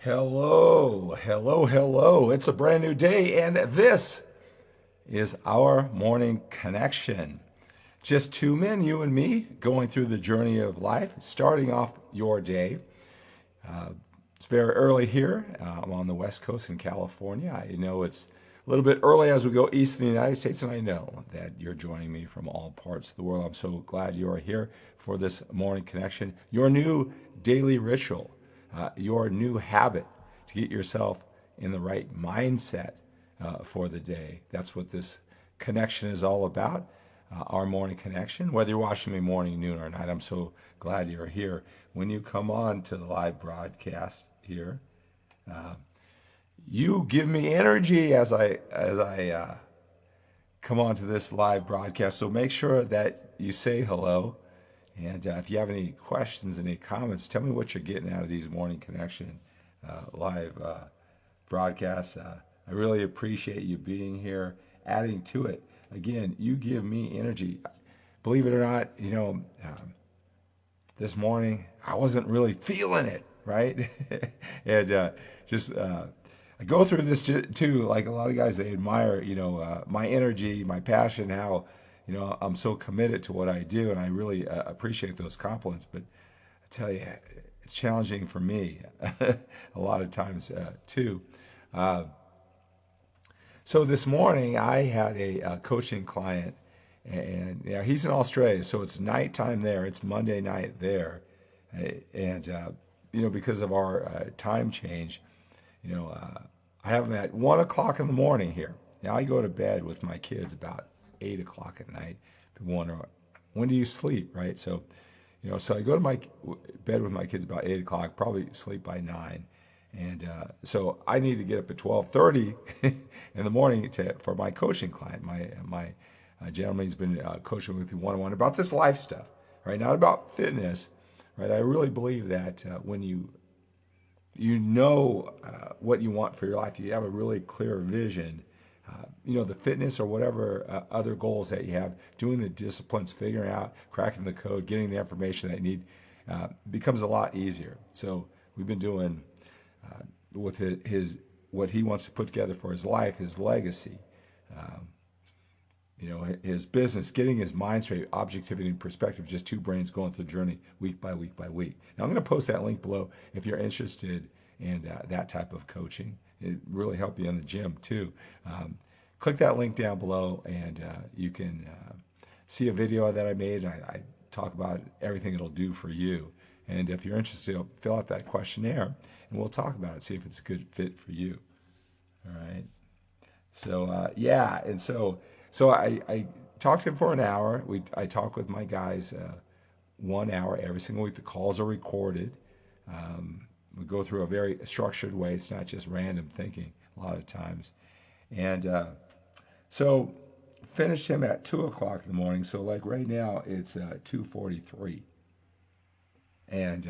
Hello, hello, hello. It's a brand new day, and this is our morning connection. Just two men, you and me, going through the journey of life, starting off your day. It's very early here. I'm on the West Coast in California. I know it's a little bit early as we go east in the United States, and I know that you're joining me from all parts of the world. I'm so glad you are here for this morning connection, your new daily ritual, your new habit to get yourself in the right mindset for the day. That's what this connection is all about. Our morning connection, whether you're watching me morning, noon, or night. I'm so glad you're here. When you come on to the live broadcast here, you give me energy as I come on to this live broadcast. So make sure that you say hello. And if you have any questions, any comments, tell me what you're getting out of these morning connection live broadcasts. I really appreciate you being here, adding to it. Again, you give me energy. Believe it or not, this morning I wasn't really feeling it, right? and I go through this too. Like a lot of guys, they admire, my energy, my passion, how, I'm so committed to what I do, and I really appreciate those compliments. But I tell you, it's challenging for me a lot of times too. So this morning I had a coaching client, and he's in Australia, so it's nighttime there. It's Monday night there, and because of our time change, I have him at 1 o'clock in the morning here. Now I go to bed with my kids about 8 o'clock at night. People wonder, when do you sleep, right? So, so I go to my bed with my kids about 8 o'clock, probably sleep by 9. And so I need to get up at 12:30 in the morning for my coaching client. My gentleman, he's been coaching with me one-on-one about this life stuff, right? Not about fitness, right? I really believe that when you know what you want for your life, you have a really clear vision. The fitness or whatever other goals that you have, doing the disciplines, figuring out, cracking the code, getting the information that you need becomes a lot easier. So we've been doing with his what he wants to put together for his life, his legacy, his business, getting his mind straight, objectivity and perspective, just two brains going through the journey week by week by week. Now I'm going to post that link below if you're interested in that type of coaching. It really help you in the gym too. Click that link down below, and you can see a video that I made. I talk about everything it'll do for you. And if you're interested, fill out that questionnaire, and we'll talk about it, see if it's a good fit for you. All right. So and so I talked to him for an hour. I talk with my guys 1 hour every single week. The calls are recorded. We go through a very structured way. It's not just random thinking a lot of times. And so finished him at 2 o'clock in the morning. So like right now, it's 2:43. And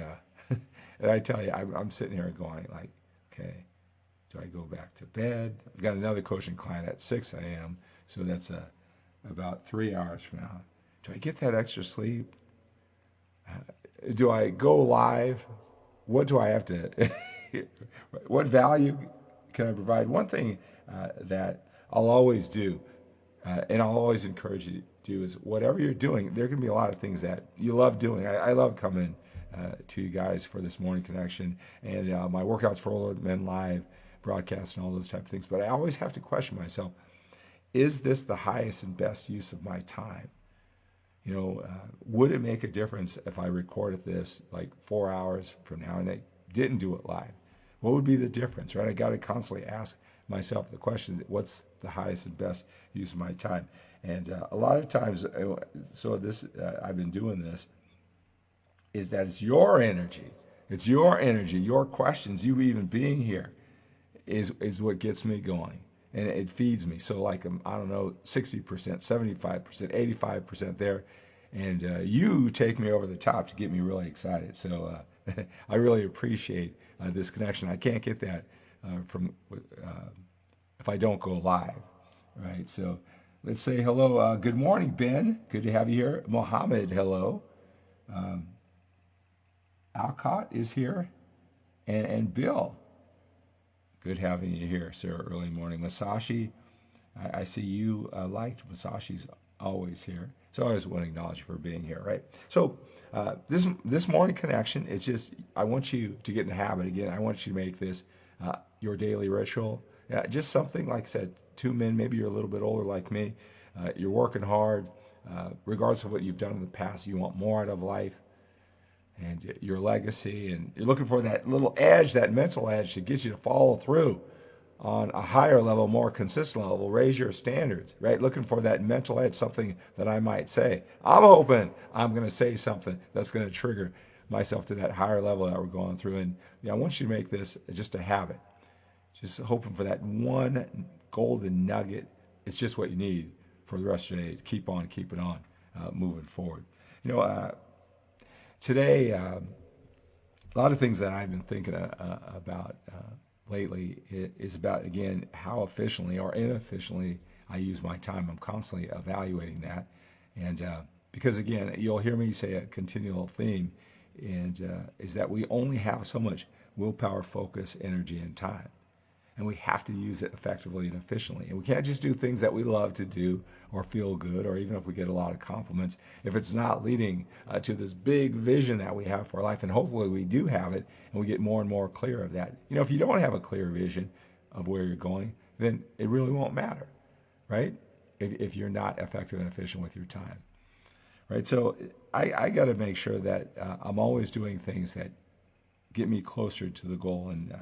and I tell you, I'm sitting here going like, okay, do I go back to bed? I've got another coaching client at 6 a.m., so that's about 3 hours from now. Do I get that extra sleep? Do I go live? What do I have to, what value can I provide? One thing that I'll always do, and I'll always encourage you to do, is whatever you're doing, there can be a lot of things that you love doing. I love coming to you guys for this morning connection, and my workouts for older men live broadcasts and all those type of things. But I always have to question myself, is this the highest and best use of my time? Would it make a difference if I recorded this like 4 hours from now and I didn't do it live? What would be the difference, right? I got to constantly ask myself the question, what's the highest and best use of my time? And a lot of times, I've been doing this, is that it's your energy. It's your energy, your questions, you even being here is what gets me going. And it feeds me. So like, 60%, 75%, 85% there. And you take me over the top to get me really excited. So I really appreciate this connection. I can't get that if I don't go live, right? So let's say hello. Good morning, Ben. Good to have you here. Mohammed, hello. Alcott is here. And Bill. Good having you here, sir, early morning. Masashi, I see you liked Masashi's always here. So I always want to acknowledge you for being here, right? So this morning connection is just, I want you to get in the habit again. I want you to make this your daily ritual. Just something, like I said, 2 men, maybe you're a little bit older like me. You're working hard. Regardless of what you've done in the past, you want more out of life and your legacy, and you're looking for that little edge, that mental edge to get you to follow through on a higher level, more consistent level, raise your standards, right? Looking for that mental edge, something that I might say. I'm hoping I'm going to say something that's going to trigger myself to that higher level that we're going through. And I want you to make this just a habit. Just hoping for that one golden nugget. It's just what you need for the rest of the day to keep on keeping on, moving forward. Today, a lot of things that I've been thinking about lately is about, again, how efficiently or inefficiently I use my time. I'm constantly evaluating that. And because, again, you'll hear me say a continual theme, and is that we only have so much willpower, focus, energy, and time. And we have to use it effectively and efficiently. And we can't just do things that we love to do or feel good, or even if we get a lot of compliments, if it's not leading to this big vision that we have for our life. And hopefully we do have it, and we get more and more clear of that. If you don't have a clear vision of where you're going, then it really won't matter, right? If you're not effective and efficient with your time, right? So I got to make sure that I'm always doing things that get me closer to the goal. And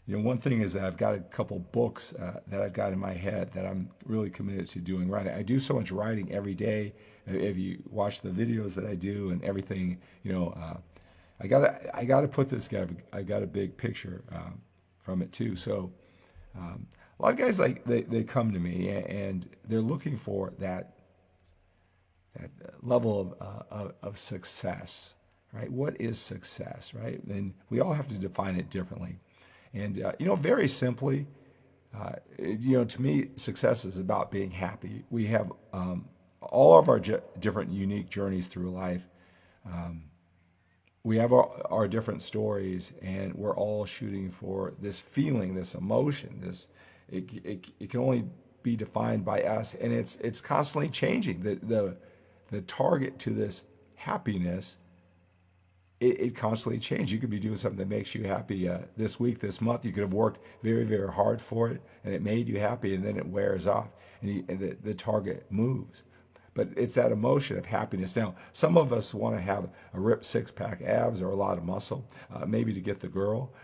one thing is that I've got a couple books that I've got in my head that I'm really committed to doing writing. I do so much writing every day. If you watch the videos that I do and everything, I gotta put this together. I got a big picture from it too. So a lot of guys, like they come to me and they're looking for that level of success, right? What is success, right? And we all have to define it differently. And, very simply, to me, success is about being happy. We have all of our different unique journeys through life. We have our different stories, and we're all shooting for this feeling, this emotion. It can only be defined by us, and it's constantly changing. The target to this happiness, it constantly changes. You could be doing something that makes you happy this week, this month. You could have worked very, very hard for it, and it made you happy, and then it wears off, and the target moves. But it's that emotion of happiness. Now, some of us want to have a ripped six-pack abs or a lot of muscle, maybe to get the girl,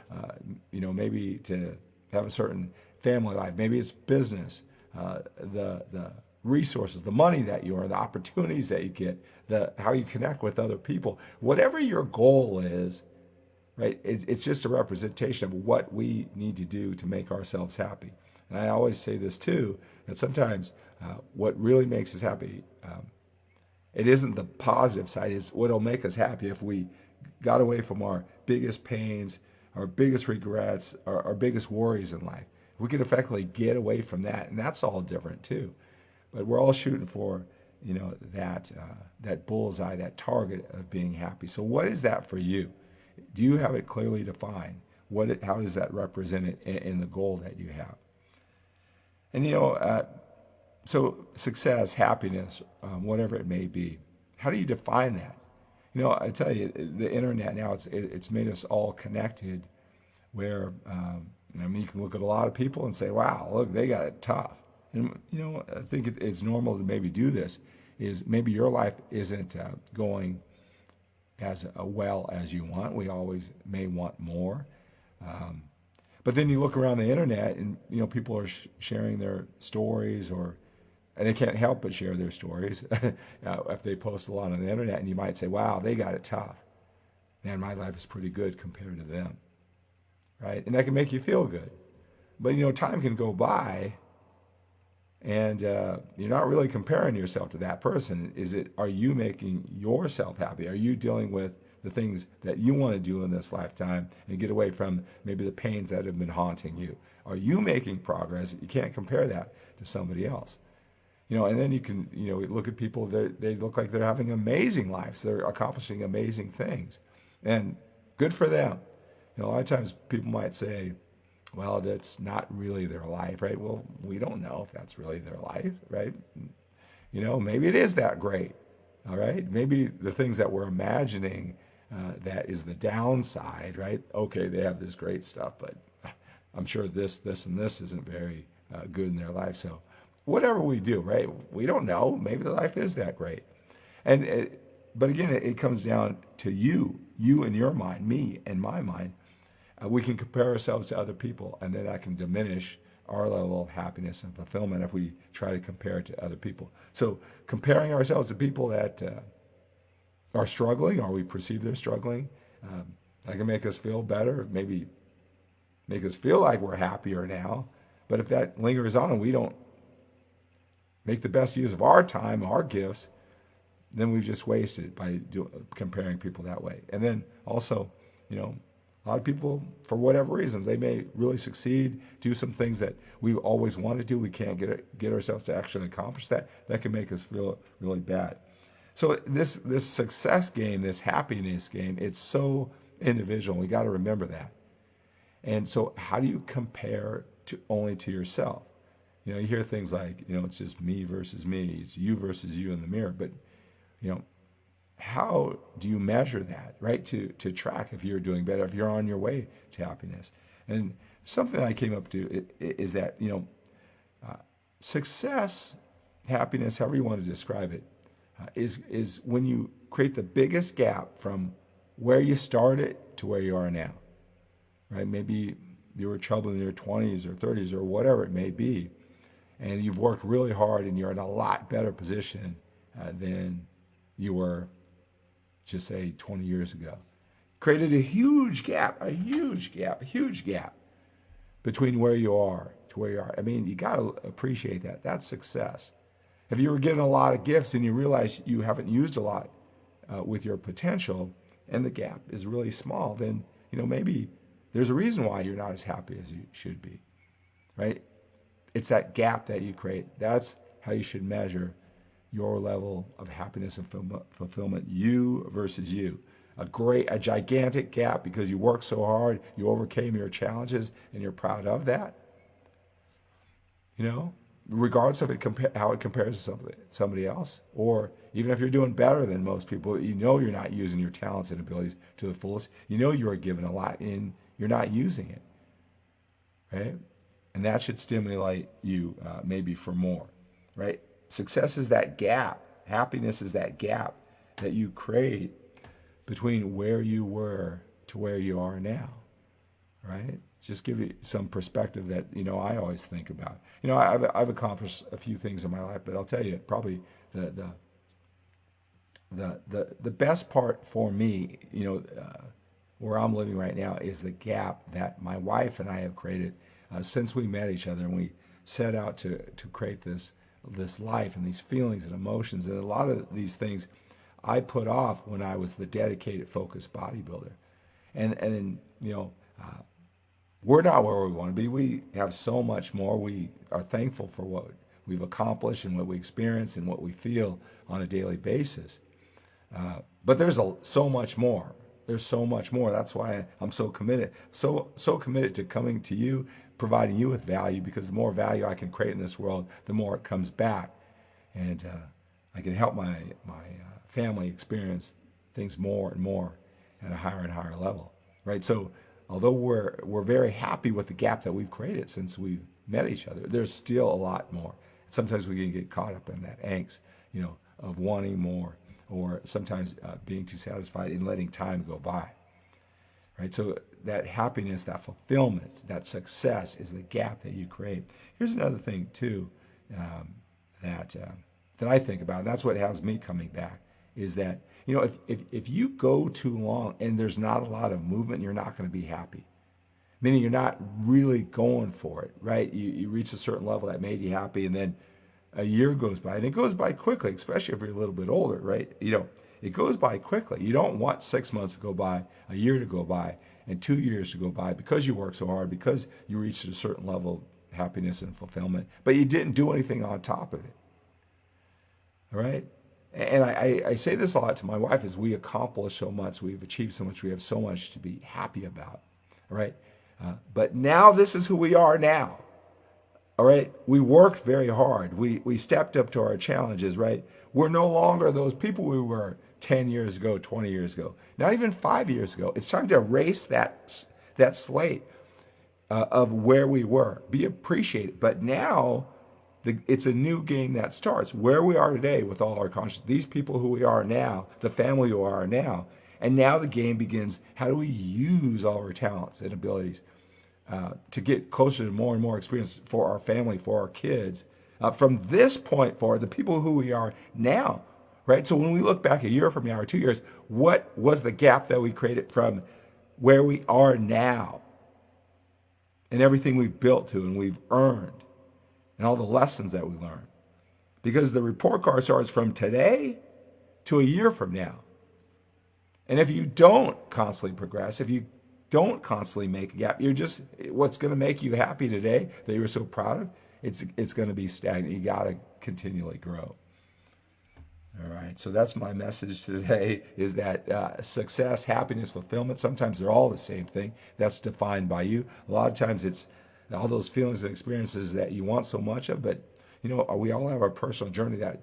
maybe to have a certain family life. Maybe it's business, the resources, the money that you earn, the opportunities that you get, how you connect with other people. Whatever your goal is, right, it's just a representation of what we need to do to make ourselves happy. And I always say this too, that sometimes what really makes us happy, it isn't the positive side, it's what'll make us happy if we got away from our biggest pains, our biggest regrets, our biggest worries in life. We could effectively get away from that, and that's all different too. But we're all shooting for, that bullseye, that target of being happy. So what is that for you? Do you have it clearly defined? How does that represent it in the goal that you have? And so success, happiness, whatever it may be, how do you define that? I tell you, the internet now, it's made us all connected. Where you can look at a lot of people and say, "Wow, look, they got it tough." And, I think it's normal to maybe do this, is maybe your life isn't going as well as you want. We always may want more. But then you look around the internet and, people are sharing their stories, and they can't help but share their stories if they post a lot on the internet, and you might say, wow, they got it tough. Man, my life is pretty good compared to them, right? And that can make you feel good. But, time can go by, and you're not really comparing yourself to that person. Are you making yourself happy? Are you dealing with the things that you want to do in this lifetime and get away from maybe the pains that have been haunting you? Are you making progress? You can't compare that to somebody else. And then you can, look at people, they look like they're having amazing lives. They're accomplishing amazing things. And good for them. A lot of times people might say, well, that's not really their life, right? Well, we don't know if that's really their life, right? Maybe it is that great, all right? Maybe the things that we're imagining that is the downside, right? Okay, they have this great stuff, but I'm sure this, and this isn't very good in their life. So whatever we do, right? We don't know. Maybe the life is that great. But again, it comes down to you in your mind, me and my mind. We can compare ourselves to other people, and then that can diminish our level of happiness and fulfillment if we try to compare it to other people. So comparing ourselves to people that are struggling, or we perceive they're struggling, that can make us feel better, maybe make us feel like we're happier now. But if that lingers on and we don't make the best use of our time, our gifts, then we've just wasted it by comparing people that way. And then also, a lot of people, for whatever reasons, they may really succeed, do some things that we always want to do. We can't get ourselves to actually accomplish that. That can make us feel really bad. So this success game, this happiness game, it's so individual. We got to remember that. And so how do you compare only to yourself? You hear things like, it's just me versus me. It's you versus you in the mirror. But, how do you measure that, right? To track if you're doing better, if you're on your way to happiness. And something I came up to is that, success, happiness, however you want to describe it, is when you create the biggest gap from where you started to where you are now, right? Maybe you were troubled in your 20s or 30s or whatever it may be, and you've worked really hard and you're in a lot better position than you were, just say 20 years ago. Created a huge gap between where you are to where you are. I mean, you got to appreciate that. That's success. If you were given a lot of gifts and you realize you haven't used a lot with your potential and the gap is really small, then, maybe there's a reason why you're not as happy as you should be, right? It's that gap that you create. That's how you should measure your level of happiness and fulfillment, you versus you. A gigantic gap because you worked so hard, you overcame your challenges, and you're proud of that. Regardless of how it compares to somebody else, or even if you're doing better than most people, you're not using your talents and abilities to the fullest. You are given a lot and you're not using it, right? And that should stimulate you maybe for more, right? Success is that gap. Happiness is that gap that you create between where you were to where you are now, right? Just give you some perspective that, I always think about. I've accomplished a few things in my life, but I'll tell you, probably the best part for me, where I'm living right now is the gap that my wife and I have created since we met each other and we set out to create this life and these feelings and emotions. And a lot of these things I put off when I was the dedicated, focused bodybuilder. And we're not where we want to be. We have so much more. We are thankful for what we've accomplished and what we experience and what we feel on a daily basis. But there's so much more. There's so much more. That's why I'm so committed. So committed to coming to you, providing you with value, because the more value I can create in this world, the more it comes back. And I can help my family experience things more and more at a higher and higher level, right? So although we're very happy with the gap that we've created since we've met each other, there's still a lot more. Sometimes we can get caught up in that angst, of wanting more, or sometimes being too satisfied and letting time go by, right? So that happiness, that fulfillment, that success is the gap that you create. Here's another thing too that I think about, and that's what has me coming back, is that, if you go too long and there's not a lot of movement, you're not going to be happy. Meaning you're not really going for it, right? You reach a certain level that made you happy, and then a year goes by, and it goes by quickly, especially if you're a little bit older, right? It goes by quickly. You don't want 6 months to go by, a year to go by, and 2 years to go by because you worked so hard, because you reached a certain level of happiness and fulfillment, but you didn't do anything on top of it, all right? And I say this a lot to my wife, is we accomplish so much, we've achieved so much, we have so much to be happy about, all right? But now this is who we are now. All right, we worked very hard. We stepped up to our challenges, right? We're no longer those people we were 10 years ago, 20 years ago, not even 5 years ago. It's time to erase that slate of where we were. Be appreciated. But now it's a new game that starts. Where we are today with all our conscience, these people who we are now, the family who we are now, and now the game begins. How do we use all our talents and abilities to get closer to more and more experience for our family, for our kids? From this point forward, the people who we are now, right? So when we look back a year from now or 2 years, what was the gap that we created from where we are now and everything we've built to and we've earned and all the lessons that we learned? Because the report card starts from today to a year from now. And if you don't constantly progress, if you don't constantly make a gap, you're just, what's going to make you happy today that you're so proud of, it's going to be stagnant. You got to continually grow. All right, so that's my message today, is that success, happiness, fulfillment, sometimes they're all the same thing. That's defined by you. A lot of times it's all those feelings and experiences that you want so much of, but you know, we all have our personal journey, that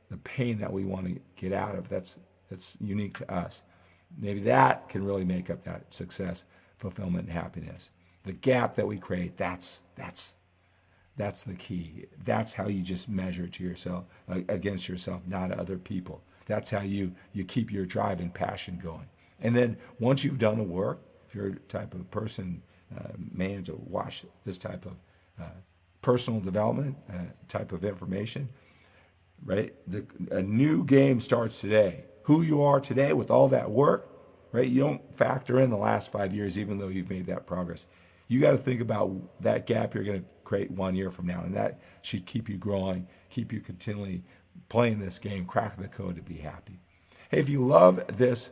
the pain that we want to get out of, that's unique to us. Maybe that can really make up that success, fulfillment, and happiness. The gap that we create, that's the key. That's how you just measure to yourself, against yourself, not other people. That's how you keep your drive and passion going. And then once you've done the work, if you're a type of person, man, to watch this type of personal development type of information, right? A new game starts today. Who you are today with all that work, right? You don't factor in the last 5 years, even though you've made that progress. You got to think about that gap you're going to create 1 year from now, and that should keep you growing, keep you continually playing this game, cracking the code to be happy. Hey, if you love this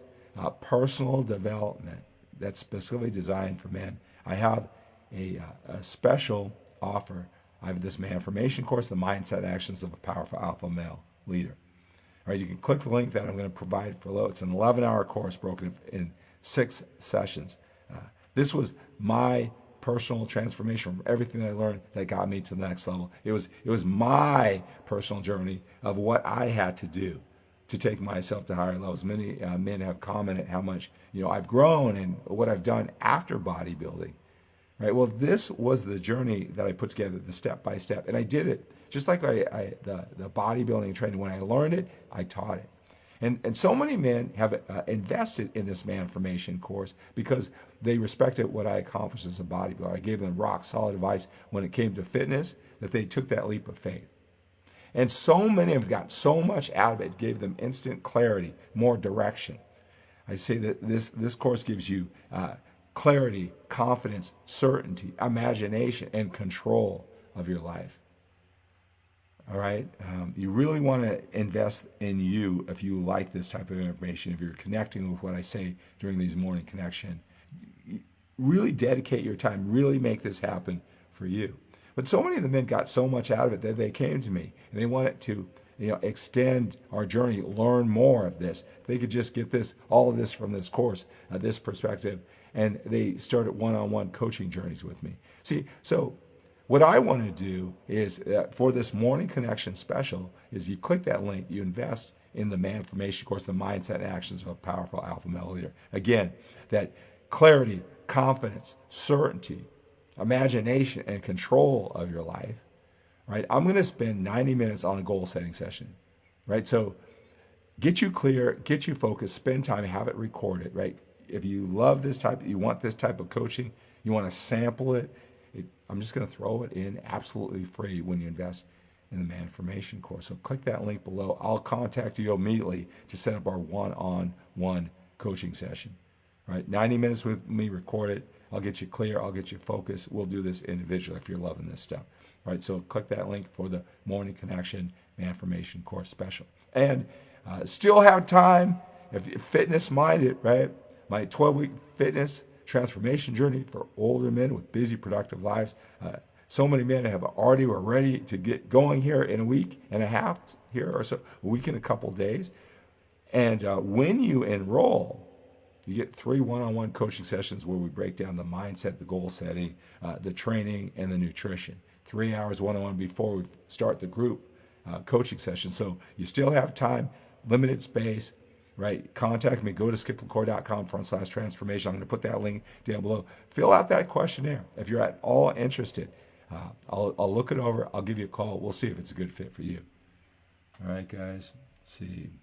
personal development that's specifically designed for men, I have a special offer. I have this MANformation course, the Mindset Actions of a Powerful Alpha Male Leader. All right, you can click the link that I'm going to provide below. It's an 11-hour course broken in 6 sessions. This was my personal transformation from everything that I learned that got me to the next level. It was my personal journey of what I had to do to take myself to higher levels. Many men have commented how much I've grown and what I've done after bodybuilding. Right. Well, this was the journey that I put together, the step by step, and I did it just like the bodybuilding training. When I learned it, I taught it, and so many men have invested in this MANformation course because they respected what I accomplished as a bodybuilder. I gave them rock solid advice when it came to fitness, that they took that leap of faith, and so many have got so much out of it. It gave them instant clarity, more direction. I say that this course gives you clarity, confidence, certainty, imagination, and control of your life. All right? You really want to invest in you if you like this type of information, if you're connecting with what I say during these morning connection. Really dedicate your time, really make this happen for you. But so many of the men got so much out of it that they came to me and they wanted to extend our journey, learn more of this. If they could just get all of this from this course, this perspective, and they started one-on-one coaching journeys with me. See, so what I want to do is, for this morning connection special, is you click that link, you invest in the MANformation course, the Mindset and Actions of a Powerful Alpha Male Leader. Again, that clarity, confidence, certainty, imagination, and control of your life. Right? I'm going to spend 90 minutes on a goal setting session, right? So get you clear, get you focused, spend time, have it recorded, right? If you love this type, you want this type of coaching, you want to sample it, I'm just going to throw it in absolutely free when you invest in the MANformation course. So click that link below. I'll contact you immediately to set up our one-on-one coaching session, right? 90 minutes with me, record it. I'll get you clear, I'll get you focused. We'll do this individually if you're loving this stuff. Right, so click that link for the Morning Connection MANformation course special. And still have time if you're fitness minded, right? My 12-week fitness transformation journey for older men with busy, productive lives. So many men were ready to get going here in a week and a half here or so, a week and a couple days. And when you enroll, You get 3 one-on-one coaching sessions where we break down the mindset, the goal setting, the training, and the nutrition. 3 hours one-on-one before we start the group coaching session. So you still have time, limited space, right? Contact me. Go to skiplacour.com/transformation. I'm going to put that link down below. Fill out that questionnaire. If you're at all interested, I'll look it over. I'll give you a call. We'll see if it's a good fit for you. All right, guys. Let's see.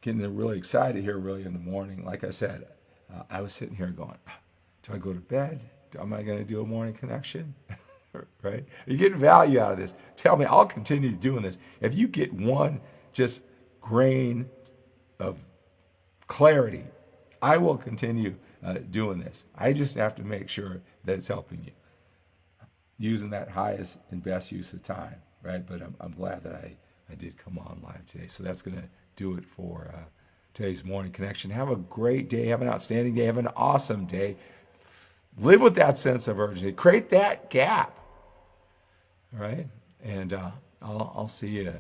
Getting really excited here really in the morning. Like I said, I was sitting here going, do I go to bed? Am I going to do a morning connection? Right? Are you getting value out of this? Tell me. I'll continue doing this. If you get one just grain of clarity, I will continue doing this. I just have to make sure that it's helping you. Using that highest and best use of time, right? But I'm glad that I did come on live today. So that's going to do it for today's morning connection. Have a great day. Have an outstanding day. Have an awesome day. Live with that sense of urgency. Create that gap. All right? And I'll see you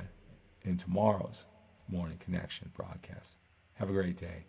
in tomorrow's morning connection broadcast. Have a great day.